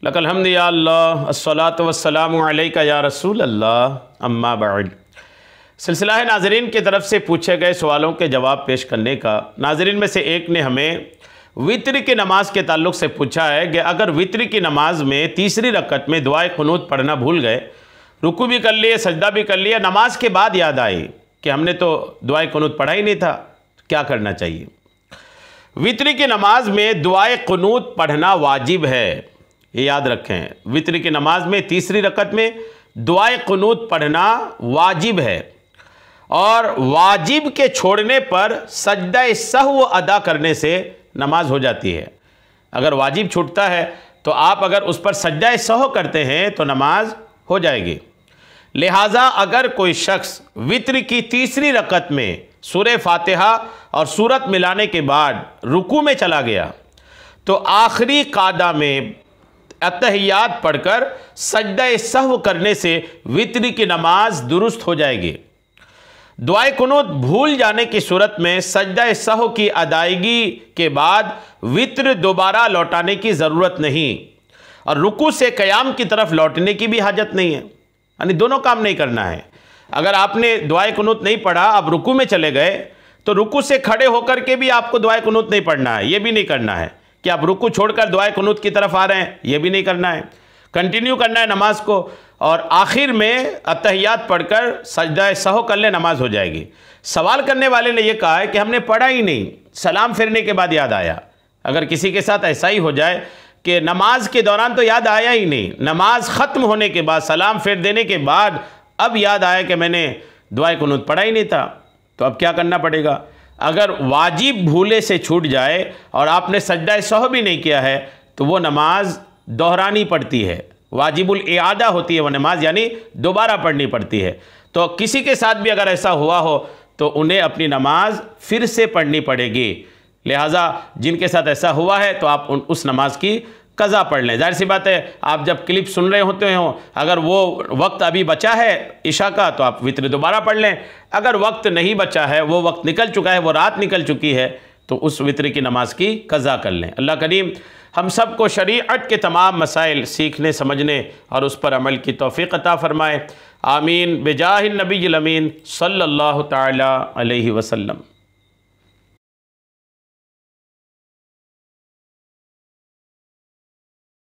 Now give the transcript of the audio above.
लकल हम्द या अल्लाह अस्सलातु वस्सलामु अलैका या रसूल अल्लाह अम्मा बाद। सिलसिला है नाज़रीन की तरफ से पूछे गए सवालों के जवाब पेश करने का। नाज़रीन में से एक ने हमें वित्र की नमाज के ताल्लुक़ से पूछा है कि अगर वित्र की नमाज में तीसरी रकत में दुआए कुनूत पढ़ना भूल गए, रुकू भी कर लिए, सजदा भी कर लिया, नमाज के बाद याद आई कि हमने तो दुआए कुनूत पढ़ा ही नहीं था, क्या करना चाहिए? वित्र की नमाज में दुआए कुनूत पढ़ना वाजिब है, ये याद रखें। वित्र की नमाज में तीसरी रकत में दुआए कुनूत पढ़ना वाजिब है और वाजिब के छोड़ने पर सजदा सहव अदा करने से नमाज हो जाती है। अगर वाजिब छूटता है तो आप अगर उस पर सजदा सहव करते हैं तो नमाज हो जाएगी। लिहाजा अगर कोई शख्स वित्र की तीसरी रकत में सूरह फातिहा और सूरत मिलाने के बाद रुकू में चला गया तो आखिरी कादा में अत्तहियात पढ़कर सजदा सहव करने से वित्र की नमाज दुरुस्त हो जाएगी। दुआए कुनूत भूल जाने की सूरत में सजदा सहव की अदायगी के बाद वित्र दोबारा लौटाने की ज़रूरत नहीं और रुकू से क़याम की तरफ लौटने की भी हाजत नहीं है, यानी दोनों काम नहीं करना है। अगर आपने दुआए कुनूत नहीं पढ़ा, आप रुकू में चले गए तो रुकू से खड़े होकर के भी आपको दुआए कुनूत नहीं पढ़ना है, ये भी नहीं करना है कि आप रुकू छोड़कर दुआए कुनूत की तरफ आ रहे हैं, ये भी नहीं करना है। कंटिन्यू करना है नमाज को और आखिर में अत्तहियात पढ़कर सजदा सहव कर ले, नमाज हो जाएगी। सवाल करने वाले ने यह कहा है कि हमने पढ़ा ही नहीं, सलाम फेरने के बाद याद आया। अगर किसी के साथ ऐसा ही हो जाए कि नमाज के दौरान तो याद आया ही नहीं, नमाज ख़त्म होने के बाद सलाम फेर देने के बाद अब याद आया कि मैंने दुआए कुनूत पढ़ा ही नहीं था, तो अब क्या करना पड़ेगा? अगर वाजिब भूले से छूट जाए और आपने सजदा सहव भी नहीं किया है तो वो नमाज दोहरानी पड़ती है, वाजिबुल इआदा होती है वो नमाज, यानी दोबारा पढ़नी पड़ती है। तो किसी के साथ भी अगर ऐसा हुआ हो तो उन्हें अपनी नमाज फिर से पढ़नी पड़ेगी। लिहाजा जिनके साथ ऐसा हुआ है तो आप उस नमाज की कज़ा पढ़ लें। जाहिर सी बात है, आप जब क्लिप सुन रहे होते हो, अगर वो वक्त अभी बचा है इशा का तो आप वित्र दोबारा पढ़ लें। अगर वक्त नहीं बचा है, वो वक्त निकल चुका है, वो रात निकल चुकी है, तो उस वित्र की नमाज की कज़ा कर लें। अल्लाह करीम हम सब को शरीअत के तमाम मसाइल सीखने, समझने और उस पर अमल की तौफ़ीक़ अता फ़रमाए। आमीन बिजाहिन नबील अमीन सल्लल्लाहु तआला अलैहि वसल्लम।